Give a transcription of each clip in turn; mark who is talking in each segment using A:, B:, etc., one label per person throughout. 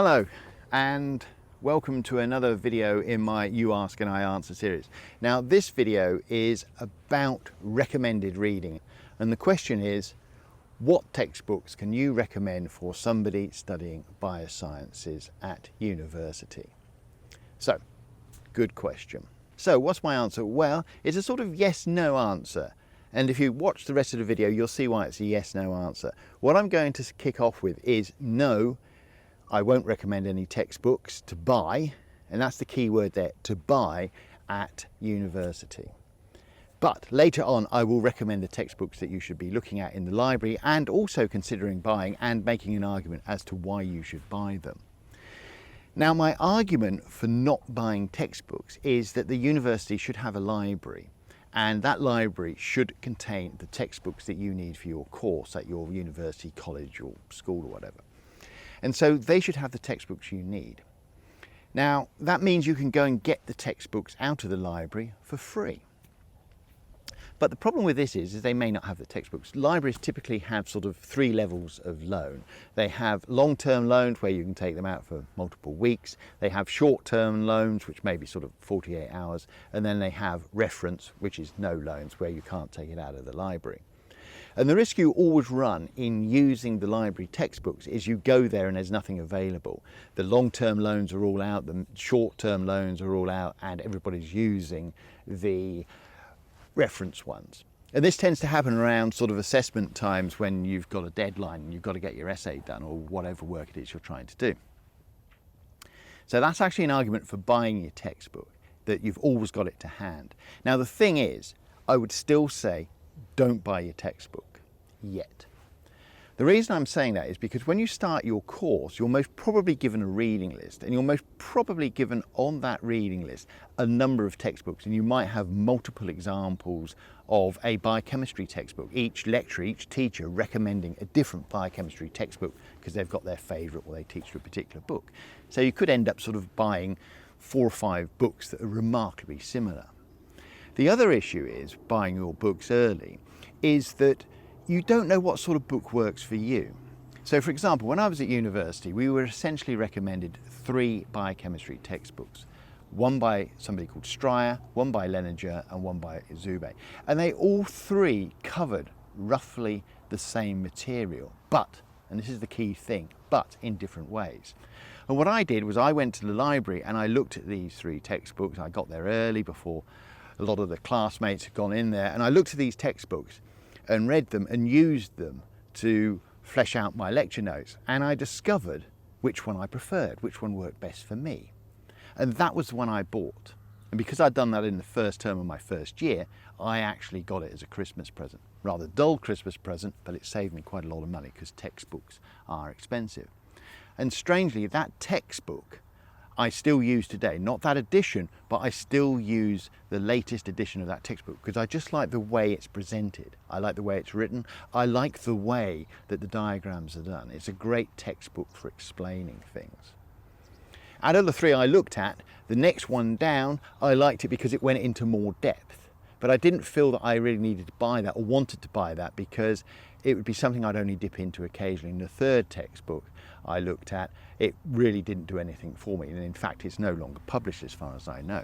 A: Hello and welcome to another video in my You Ask and I Answer series. Now this video is about recommended reading, and the question is, what textbooks can you recommend for somebody studying biosciences at university? So, good question. So what's my answer? Well, it's a sort of yes-no answer. And if you watch the rest of the video, you'll see why it's a yes-no answer. What I'm going to kick off with is no, I won't recommend any textbooks to buy, and that's the key word there, to buy at university. But later on, I will recommend the textbooks that you should be looking at in the library and also considering buying and making an argument as to why you should buy them. Now, my argument for not buying textbooks is that the university should have a library, and that library should contain the textbooks that you need for your course at your university, college or school or whatever. And so they should have the textbooks you need. Now, that means you can go and get the textbooks out of the library for free. But the problem with this is they may not have the textbooks. Libraries typically have sort of 3 levels of loan. They have long-term loans where you can take them out for multiple weeks. They have short-term loans, which may be sort of 48 hours. And then they have reference, which is no loans, where you can't take it out of the library. And the risk you always run in using the library textbooks is you go there and there's nothing available. The long-term loans are all out, the short-term loans are all out, and everybody's using the reference ones. And this tends to happen around sort of assessment times when you've got a deadline and you've got to get your essay done or whatever work it is you're trying to do. So that's actually an argument for buying your textbook, that you've always got it to hand. Now the thing is, I would still say don't buy your textbook yet. The reason I'm saying that is because when you start your course, you're most probably given a reading list, and you're most probably given on that reading list a number of textbooks, and you might have multiple examples of a biochemistry textbook. Each lecturer, each teacher recommending a different biochemistry textbook because they've got their favourite or they teach a particular book. So you could end up sort of buying 4 or 5 books that are remarkably similar. The other issue is buying your books early is that you don't know what sort of book works for you. So for example, when I was at university, we were essentially recommended 3 biochemistry textbooks. One by somebody called Stryer, one by Lehninger, and one by Zube. And they all 3 covered roughly the same material, but, and this is the key thing, but in different ways. And what I did was I went to the library and I looked at these 3 textbooks. I got there early before a lot of the classmates had gone in there, and I looked at these textbooks and read them and used them to flesh out my lecture notes, and I discovered which one I preferred, which one worked best for me. And that was the one I bought. And because I'd done that in the first term of my first year, I actually got it as a Christmas present. Rather dull Christmas present, but it saved me quite a lot of money because textbooks are expensive. And strangely, that textbook I still use today, not that edition, but I still use the latest edition of that textbook because I just like the way it's presented. I like the way it's written. I like the way that the diagrams are done. It's a great textbook for explaining things. Out of the 3 I looked at, the next one down, I liked it because it went into more depth. But I didn't feel that I really needed to buy that or wanted to buy that because it would be something I'd only dip into occasionally. In the 3rd textbook I looked at, it really didn't do anything for me, and in fact it's no longer published as far as I know.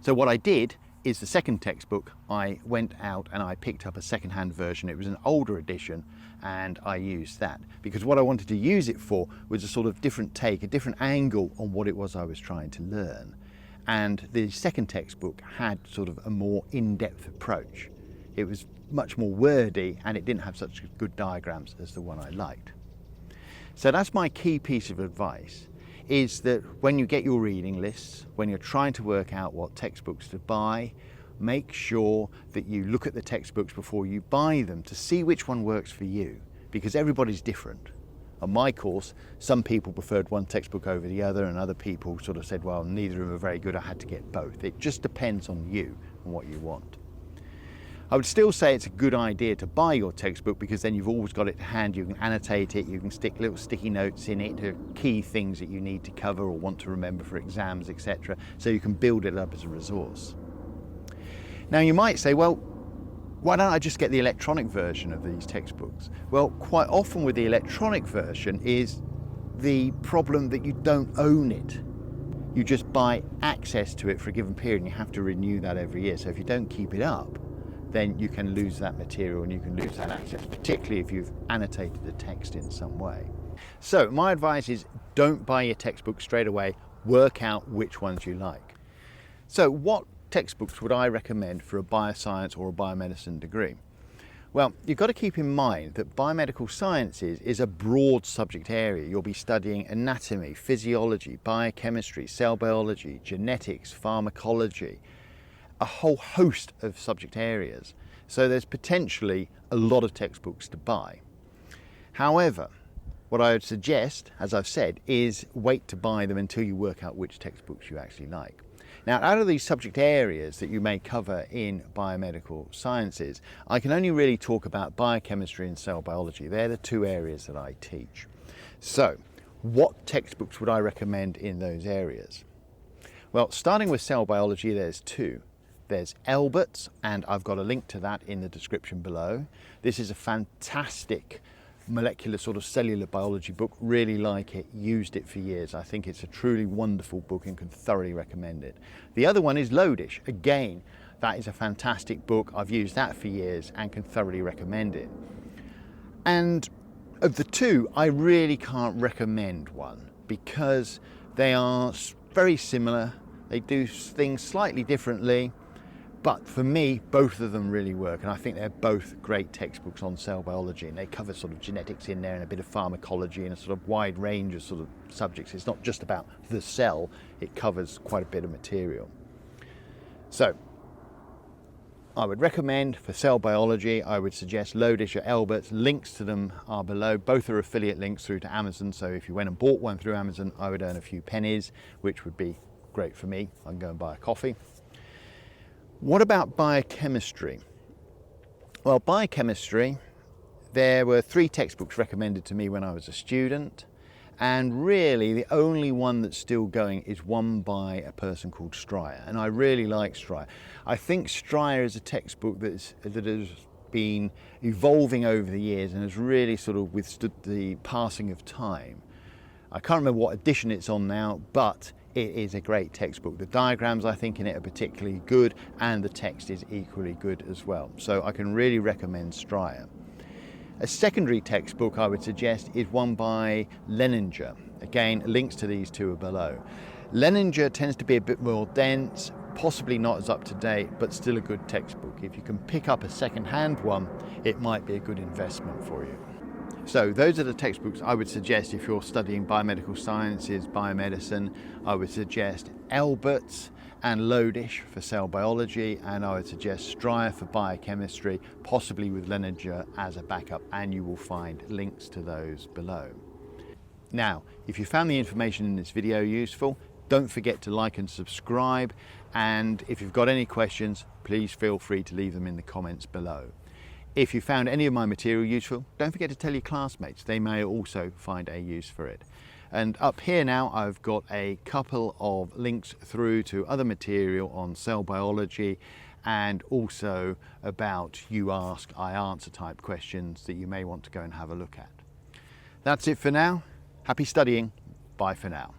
A: So what I did is the 2nd textbook, I went out and I picked up a second-hand version. It was an older edition, and I used that because what I wanted to use it for was a sort of different take, a different angle on what it was I was trying to learn. And the 2nd textbook had sort of a more in-depth approach. It was much more wordy and it didn't have such good diagrams as the one I liked. So that's my key piece of advice, is that when you get your reading lists, when you're trying to work out what textbooks to buy, make sure that you look at the textbooks before you buy them to see which one works for you, because everybody's different. On my course, some people preferred one textbook over the other, and other people sort of said, well, neither of them are very good, I had to get both. It just depends on you and what you want. I would still say it's a good idea to buy your textbook because then you've always got it to hand. You can annotate it, you can stick little sticky notes in it, key things that you need to cover or want to remember for exams, etc. So you can build it up as a resource. Now you might say, well, why don't I just get the electronic version of these textbooks? Well, quite often with the electronic version is the problem that you don't own it. You just buy access to it for a given period, and you have to renew that every year. So if you don't keep it up, then you can lose that material and you can lose that access, particularly if you've annotated the text in some way. So my advice is, don't buy your textbook straight away, work out which ones you like. So what textbooks would I recommend for a bioscience or a biomedicine degree? Well, you've got to keep in mind that biomedical sciences is a broad subject area. You'll be studying anatomy, physiology, biochemistry, cell biology, genetics, pharmacology, a whole host of subject areas. So there's potentially a lot of textbooks to buy. However, what I would suggest, as I've said, is wait to buy them until you work out which textbooks you actually like. Now, out of these subject areas that you may cover in biomedical sciences, I can only really talk about biochemistry and cell biology. They're the two areas that I teach. So, what textbooks would I recommend in those areas? Well, starting with cell biology, there's two. There's Elbert's, and I've got a link to that in the description below. This is a fantastic molecular sort of cellular biology book. Really like it, used it for years. I think it's a truly wonderful book and can thoroughly recommend it. The other one is Lodish. Again, that is a fantastic book. I've used that for years and can thoroughly recommend it. And of the two, I really can't recommend one because they are very similar. They do things slightly differently. But for me, both of them really work, and I think they're both great textbooks on cell biology, and they cover sort of genetics in there and a bit of pharmacology and a sort of wide range of sort of subjects. It's not just about the cell, it covers quite a bit of material. So I would recommend for cell biology, I would suggest Lodish or Elbert's. Links to them are below. Both are affiliate links through to Amazon, so if you went and bought one through Amazon, I would earn a few pennies, which would be great for me. I can go and buy a coffee. What about biochemistry? Well, biochemistry, there were 3 textbooks recommended to me when I was a student, and really the only one that's still going is one by a person called Stryer, and I really like Stryer. I think Stryer is a textbook that has been evolving over the years and has really sort of withstood the passing of time. I can't remember what edition it's on now, but it is a great textbook. The diagrams, I think, in it are particularly good, and the text is equally good as well. So I can really recommend Stryer. A secondary textbook I would suggest is one by Lehninger. Again, links to these two are below. Lehninger tends to be a bit more dense, possibly not as up to date, but still a good textbook. If you can pick up a second-hand one, it might be a good investment for you. So those are the textbooks I would suggest if you're studying biomedical sciences, biomedicine. I would suggest Elbert's and Lodish for cell biology, and I would suggest Stryer for biochemistry, possibly with Lehninger as a backup, and you will find links to those below. Now, if you found the information in this video useful, don't forget to like and subscribe, and if you've got any questions, please feel free to leave them in the comments below. If you found any of my material useful, don't forget to tell your classmates. They may also find a use for it. And up here now, I've got a couple of links through to other material on cell biology and also about you ask, I answer type questions that you may want to go and have a look at. That's it for now. Happy studying. Bye for now.